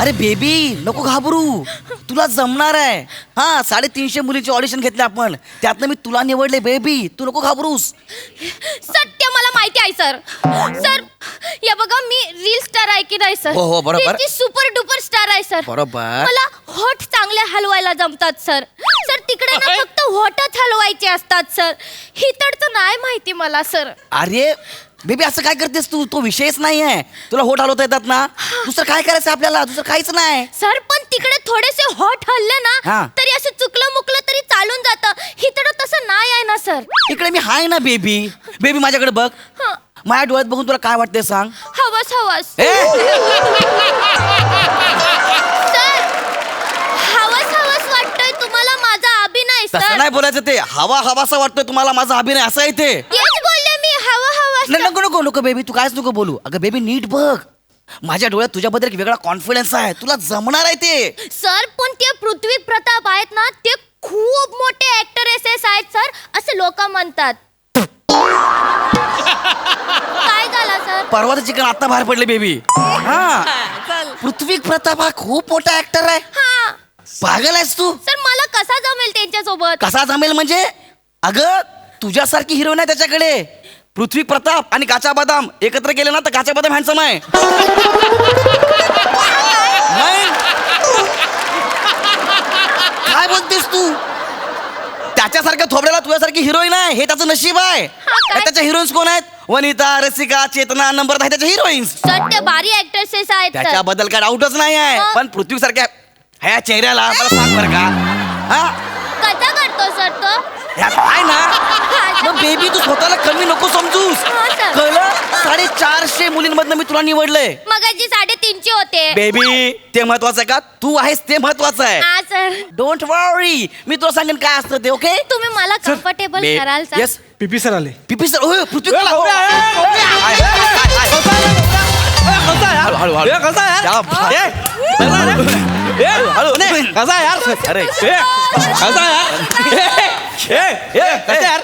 अरे बेबी नको घाबरू, तुला जमणार आहे. हा 350 मुलींची ऑडिशन घेतले आपण, त्यातनं मी तुला निवडले बेबी, तू नको घाबरूस. सत्य मला माहिती आहे सर. सर या बघा मी रील स्टार आहे की नाही सर. हो, बरोबर. सुपर डुपर स्टार आहे सर. बरोबर. मला हॉट चांगले हलवायला जमतात सर. सर तिकडे ना फक्त हॉटच हलवायचे असतात सर. हितडचं नाही माहिती मला सर. अरे बेबी असं काय करतेस तू, तो विषयच नाही आहे. तुला होट हलवता येतात ना, दुसरं काय करायचं आपल्याला, दुसरं काहीच नाही. सर पण तिकडे थोडेसे हॉट हल्ले हा. ना तरी असं चुकलं मुकलं तरी चालून जातं. हितड तसं नाही आहे ना सर. इकडे मी हाय ना बेबी. बेबी माझ्याकडे बघ, हं. माझ्या डोळ्यात बघून तुला काय वाटतंय सांग. हवस हवस ए सर. हवस हवस वाटतोय तुम्हाला माझा अभिनय तसं सर. नाही बोलायचं, ते हवा हवासा वाटतोय तुम्हाला माझा अभिनय, असं आहे ते. तेच बोलले मी हवा हवस. नाही, नको नको नको बेबी, तू कायच नको बोलू. अगं बेबी नीट बघ, माझ्या डोळ्यात तुझ्याबद्दल एक वेगळा कॉन्फिडन्स आहे, तुला जमणार आहे ते. सर पण ते पृथ्वी प्रताप आहेत ना ते खूप मोठे ऍक्टरेसेस आहेत सर असं लोक म्हणतात. काय झालं सर. परवाचं चिकन आता बाहेर पडले बेबी. हा पृथ्वी प्रताप हा खूप मोठा ऍक्टर आहे. हा पागल आहेस तू. सर मला कसा जमेल त्यांच्यासोबत. कसा जमेल म्हणजे, अगं तुझ्यासारखी हिरोईन आहे त्याच्याकडे. पृथ्वी प्रताप आणि काचा बदाम एकत्र केले ना तर काचा बदाम हँडसम आहे. नाही. काय बोलतेस तू, त्याच्यासारख्या थोबड्याला तुझ्यासारखी हिरोईन आहे, हे त्याचं नशीब आहे. काय? त्याच्या हिरोईन्स कोण आहेत, वनिता, रसिका, चेतना, नंबरदा, त्याच्या हिरोईन्स. सर ते भारी ऍक्टरेसेस आहेत सर. त्याच्याबद्दल काय डाऊटच नाही आहे. मग? पण पृथ्वीसारख्या ह्या चेहऱ्याला मला सांग बरं का, हा कसा करतो सर तो. ह्या काय ना, मग बेबी तू स्वतःला कमी नको समजूस. हा, सर. कळलं, 450 मुलींमधनं मी तुला निवडलंय. मगाची 350 होते. बेबी ते महत्वाचं आहे का, तू आहेस ते महत्वाचं आहे. हा सर. डोंट वरी, मी तुला सांगेन काय असतं ते. ओके तुम्ही मला कम्फर्टेबल कराल सर. येस पीपी सर आले. पीपी सर. होय पृथ्वी हळू हळू कसा यार. अरे कसा यार.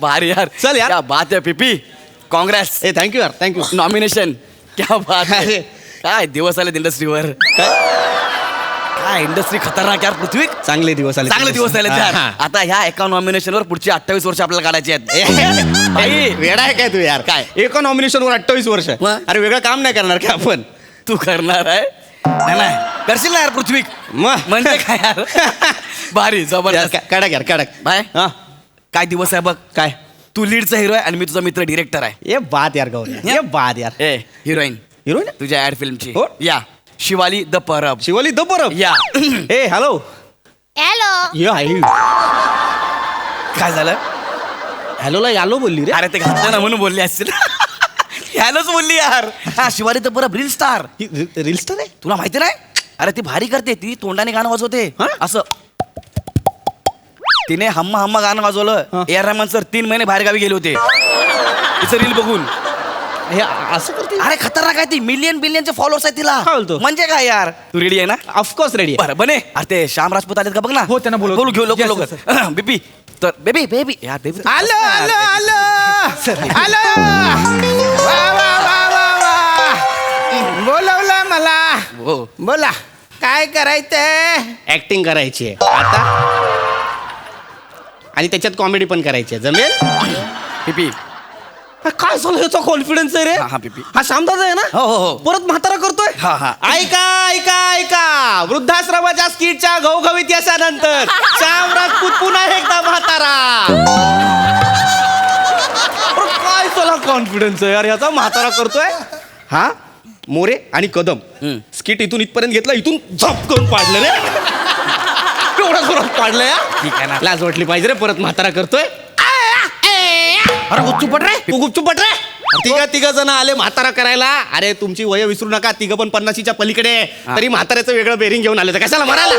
भारी यार, चल यार. क्या बात है पीपी, काँग्रेस, ए थँक्यू यार, थँक्यू. नॉमिनेशन. क्या बात है. काय दिवस आले इंडस्ट्रीवर. काय इंडस्ट्री खतरनाक यार पृथ्वी. चांगले दिवस आले. चांगले दिवस आले यार. आता ह्या एका नॉमिनेशनवर पुढची 28 वर्ष आपल्याला काढायची आहेत. भाई वेडा आहे काय तू यार. काय? एका नॉमिनेशन वर 28 वर्ष. मग? अरे वेगळं काम नाही करणार का आपण. तू करणार आहे. नाही नाही, करशील ना यार पृथ्वी. मग म्हणजे काय यार, भारी जबरदस्त. कडक यार कडक. बाय. हा काय दिवस आहे बघ. काय. तू लीडचा हिरो आहे आणि मी तुझा मित्र डिरेक्टर आहे. ये बात यार गौरी, ये बात यार. ए हिरोईन हिरोईन तुझ्या ऍड फिल्मची. हो. या शिवाली द परब. शिवाली द परब. या ए हॅलो. हॅलो. ये आई. काय झालं. हॅलोला यालो बोलली रे. अरे ते घातलं ना म्हणून बोलली असतील. हॅलोच बोलली यार. हा Shivali the Parab reel star. Reel star आहे. तुला माहिती नाही. अरे ती भारी करते, ती तोंडाने गाणं वाजवते. हा? असं तिने हम्मा हम्मा गाणं वाजवलं. हा. ए आर रहमान सर 3 महिने बाहेर गावी गेले होते तिचं रील बघून. हे असं करते. अरे खतरनाक आहे ती. मिलियनचे फॉलोअर्स आहेत तिला. काय बोलतो? म्हणजे काय यार. तू रेडी आहे ना. Of course ready. बरं बने. अरे ते श्याम राजपूत आलेत का बघ ना. हो, त्यांना बोलव. बोलू घेऊ लोक Yes, लोक. yes, yes. बेबी तर बेबी बेबी यार बेबी. आलो आलो आलो आलो. वा वा वा वा वा. बोलवलं मला. हो. बोला काय करायचंय. ऍक्टिंग करायची आहे आता आणि त्याच्यात कॉमेडी पण करायची आहे. जमेल. बेबी काय झालं ह्याचा कॉन्फिडन्स आहे रे. हा पिपी. हा श्यामदादा आहे ना. हो हो हो. परत म्हातारा करतोय. हा, हा. ऐका ऐका ऐका. वृद्धाश्रमाच्या स्किटच्या घवघवीत यशानंतर श्याम राजपूत पुन्हा एकदा म्हातारा. अरे काय चला कॉन्फिडन्स आहे यार ह्याचा. म्हातारा करतोय. हा मोरे आणि कदम स्किट इथून इथपर्यंत घेतला, इथून झप करून पाडलं रे. केवढा जोरात पाडलं या. ठीक आहे ना. लाज वाटली पाहिजे रे. परत म्हातारा करतोय. अरे गुच्चू पट रे. तू गुपचूप पट रे. तिघ जण आले म्हातारा करायला. अरे तुमची वय विसरू नका. तिघ पण 50च्या पलीकडे. तरी म्हाताऱ्याचं वेगळं बेरिंग घेऊन आले तर कशाला मारायला.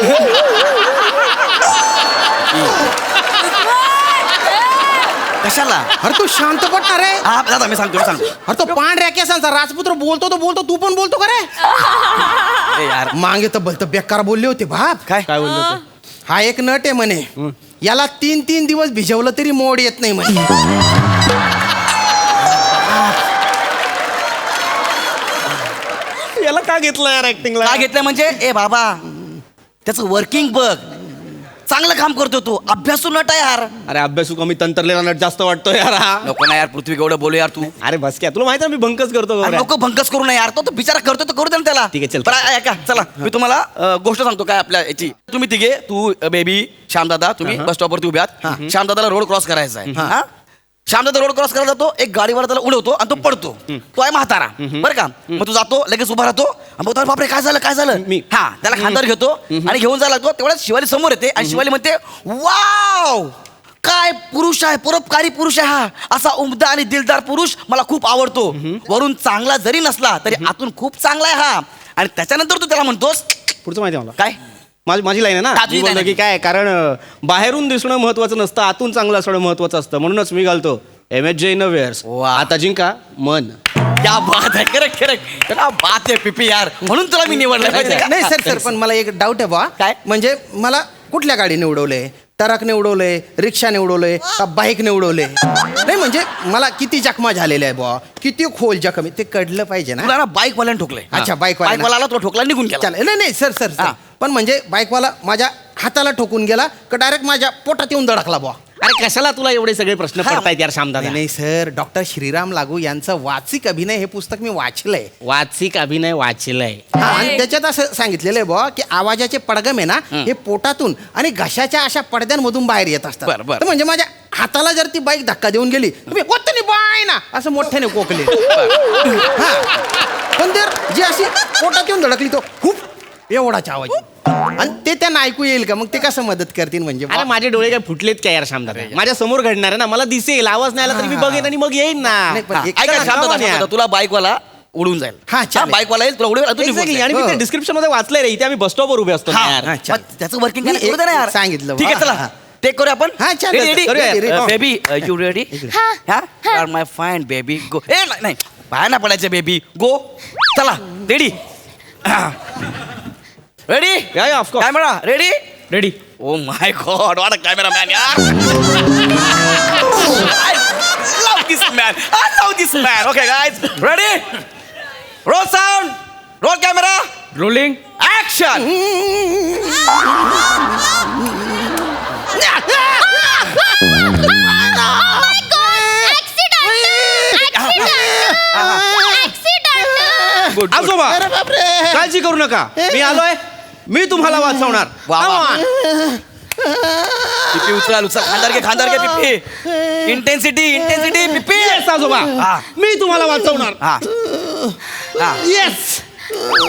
कशाला. अरे तू शांत पडणार रे. हा दादा मी सांगतो. अरे तो पांढऱ्या केसांचा राजपुत्र बोलतो तो बोलतो, तू पण बोलतो का रे. ए यार मागे तर भलत बेकार बोलले होते बाप. काय काय बोललो हा एक नट आहे म्हणे, याला 3-3 दिवस भिजवलं तरी मोड येत नाही म्हणे. याला का घेतलं यार ऍक्टिंगला काय घेतलंय म्हणजे ए बाबा त्याचं वर्किंग बघ चांगलं काम करतो तो अभ्यासू नट आहे यार. अरे अभ्यासू कमी तंत्रलेला नट जास्त वाटतो यार हा. नको ना यार पृथ्वी एवढं बोलू यार तू. अरे बस क्या तुला माहिती आहे मी बंकच करतो अरे गौऱ्या. नको भंकस करू नये यार तो बिचारा करतो तर करू दे ना त्याला. ठीक आहे, चल. बरं, ऐका चला मी तुम्हाला गोष्ट सांगतो काय आपल्या याची. तुम्ही तिघे तू बेबी श्यामदादा तुम्ही बस स्टॉपवरती उभे आहात. श्यामदादाला रोड क्रॉस करायचा आहे. हा? श्यामदादा रोड क्रॉस करायला जातो एक गाडीवाला त्याला उडवतो आणि तो पडतो. तो आहे म्हातारा बरं का. मग तो जातो लगेच उभा राहतो आणि बघतो, बापरे काय झालं काय झालं. मी. हा त्याला खांद्यावर घेतो आणि घेऊन जायला लागतो. तेवढ्यात शिवाली समोर येते आणि शिवाली म्हणते वाव काय पुरुष आहे परोपकारी पुरुष आहे हा. असा उमदा आणि दिलदार पुरुष मला खूप आवडतो. वरून चांगला जरी नसला तरी आतून खूप चांगला आहे हा. आणि त्याच्यानंतर तू त्याला म्हणतोस पुढचं माहिती आहे मला काय माझी लाईन आहे हा, ना तुझी मी बोलतो line की आहे. काय कारण बाहेरून दिसणं महत्वाचं नसतं आतून चांगलं असणं महत्वाचं असतं म्हणूनच मी घालतो MSJ इनोवेअर्स वा. आता जिंका मन. क्या बात आहे करेक्ट करेक्ट क्या बात आहे पिपी यार म्हणून तुला मी निवडलं माहिती आहे का? नाही सर पण मला एक डाऊट आहे बा काय? म्हणजे मला कुठल्या गाडी निवडवलंय ट्रक निवडवलंय रिक्षा निवडवलंय का बाईक निवडवलंय नाही म्हणजे मला किती जखमा झालेल्या आहे बुवा किती खोल जखम आहे ते कळलं पाहिजे ना. तुला ना बाईक वाल्याने ठोकलंय. अच्छा, बाईकवाल्यानं. बाईकवाला तो ठोकला निघून गेला. चालेल नाही सर सर हा. पण म्हणजे बाईकवाला माझ्या हाताला ठोकून गेला का डायरेक्ट माझ्या पोटात येऊन धडकला बुवा. अरे कशाला तुला एवढे सगळे प्रश्न हा. पडतायत यार श्यामदादा. नाही सर डॉक्टर श्रीराम लागू यांचं वाचिक अभिनय हे पुस्तक मी वाचलंय. वाचिक अभिनय वाचलंय. हा, आणि त्याच्यात असं सांगितलेलं आहे बुवा की आवाजाचे पडगम आहे ना हे पोटातून आणि घशाच्या अशा पडद्यांमधून बाहेर येत असतात. बरं, बरं. तर म्हणजे माझ्या हाताला जर ती बाईक धक्का देऊन गेली तर मी "ओत्तनी बाय ना असं मोठ्याने कोकले. हा. पण जर जी अशी पोटात येऊन धडकली तो खूप एवढाच आवाज आणि ते त्यांना ऐकू येईल का मग ते कसं मदत करतील म्हणजे अरे माझे डोळे काय फुटलेत काय यार श्यामदादा माझ्या समोर घडणार आहे ना मला दिसेल आवाज नाही आला तरी मी बघेन आणि मग येईन ना. नाही, पण हा, एक ऐका तर शांत सांगा जा, ना शांत जा. तुला बाईकवाला उडून जाईल. हा, चालेल. बाईकवाला येईल तुला उडवेल तू निघून Exactly. जाईल. आणि मी ते हो. डिस्क्रिप्शन मध्ये वाचलंय रे इथे आम्ही बस स्टॉपवर उभे असतो ना हा, यार. हा, मग त्याचं वर्किंग मी करू दे ना यार. सांगितलं ठीक आहे बा. चला हा. टेक करूया आपण. हा, चालेल. Ready, करूया. ready? Ready. Baby you ready. हा. हा आर माय फाईन बेबी गो. ए नाही नाही बाहेर ना पडायचं बेबी गो. चला ready ready Yeah, yeah, of course. Camera ready ready. Oh my God what a cameraman यार. I love this man. I love this man. Okay guys, ready? Roll sound. Roll camera. Rolling. Action. Good, good. आजोबा अरे बापरे काळजी करू नका मी आलोय मी तुम्हाला वाचवणार. वा, वा. Come on. पिपी उचल उचल खांदार घे पिपी. इंटेन्सिटी पिपी. Yes, आजोबा हा. मी तुम्हाला वाचवणार. हा हा येस.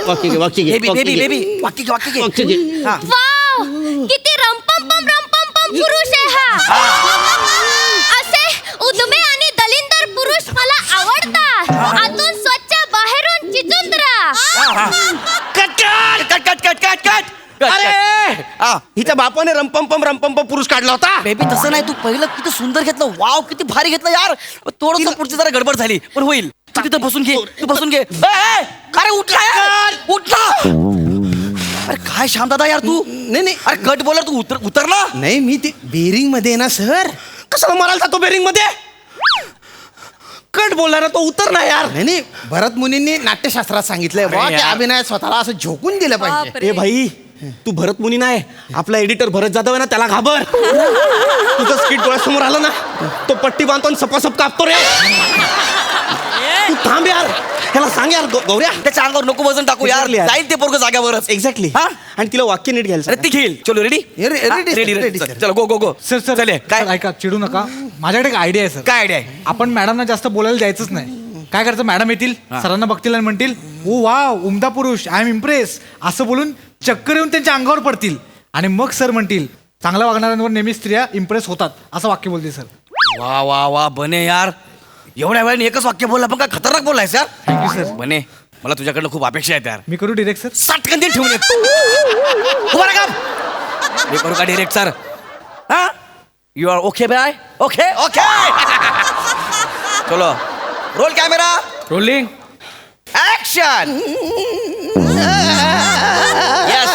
वाक्य घे वाक्य घे बेबी वाक्य बेबी घे. बेबी वाक्य घे वाक्य घे. हा वाव किती रंपम पुरुष आहे हा. असे उदमे आणि दलिंदर पुरुष मला आवडतात. आतून स्वच्छ बाहेरून चिचुंद्रा. कट अरे हा हिच्या बापाने रंपम पुरुष काढला होता. बेबी तसं नाही तू पहिलं किती सुंदर घेतलं वाव किती भारी घेतलं यार. थोडस पुढची जरा गडबड झाली पण होईल. तू तिथं बसून घे तू बसून घे. अरे उठला यार उठला. अरे काय श्याम दादा यार तू नाही अरे कट बोलर तू उतरला. नाही मी ते बेरिंग मध्ये आहे ना सर. कशाला मारायला जातो बेरिंग मध्ये कट बोलणार तो उतर ना यार. नाही भरत मुनींनी नाट्यशास्त्रात सांगितलंय बुवा की यार. अभिनयात स्वतःला असं झोकून दिलं पाहिजे. ए भाई तू भरत मुनी नाही आपला एडिटर भरत जाधव आहे ना त्याला घाबर. तुझं स्किट डोळ्यासमोर आलं ना तो पट्टी बांधतो आणि सपासप कापतो रे. तू थांब यार त्याला सांग यार गौऱ्या त्याच्या अंगावर नको वजन टाकू यार Exactly यार. जाईल ते पोरग जाग्यावरच. एक्झॅक्टली हा? आणि तिला वाक्य नीट घ्यायला अरे ती घेईल चलो रेडी Ready, sir. चलो गो सर सर चले काय ऐका चिडू नका माझ्याकडे एक आयडिया आहे सर. काय आयडिया आहे. आपण मॅडमना जास्त बोलायला द्यायचंच नाही. काय करायचं मॅडम येतील सरांना बघतील आणि म्हणतील ओ वाव उमदा पुरुष आय एम इम्प्रेस असं बोलून चक्कर येऊन त्यांच्या अंगावर पडतील आणि मग सर म्हणतील चांगल्या वागणाऱ्यांवर नेहमी स्त्रिया इम्प्रेस होतात असं वाक्य बोलतील सर. वा वा वा बने यार एवढ्या वेळाने एकच वाक्य बोलला पण काय खतरनाक बोललायस यार. Thank you sir. बने मला तुझ्याकडनं खूप अपेक्षा आहेत यार. मी करू डिरेक्ट सर. साटकन दे ठेवून येत उभा राहा का मी करू का डिरेक्ट सर. हा you are okay bye okay okay चलो roll camera rolling. Action. Yes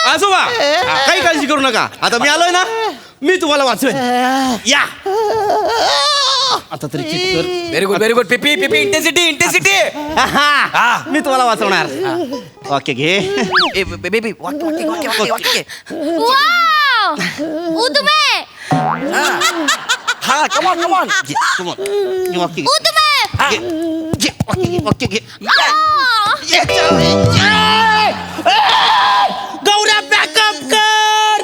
आजोबा काही काळजी काळजी करू नका. आता मी आलोय ना, मी तुम्हाला वाचवेन. या आता तरी चित कर. व्हेरी गुड पिपी पिपी इंटेन्सिटी हा, मी तुम्हाला वाचवणार. ओके घे. बेबी वाक्य वाव उदमे हा कमॉन Come on. घे, वाक्य घे. उदमे घे, घे, वाक्य घे, वाक्य घे. गौऱ्या बॅकअप कर.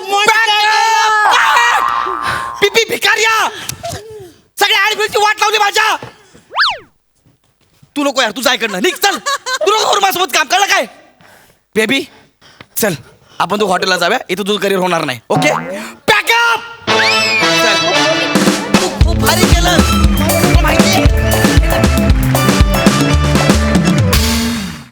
पिपी भिकार्या सगळ्या आडबिडची वाट लावली माझ्या. तू नको यार, तू जाय कडनं निघ, चल. तू नको करू माझ्यासोबत काम, कळलं काय? बेबी चल, आपण तू हॉटेलला जाऊया, इथं तुझं करिअर होणार नाही. ओके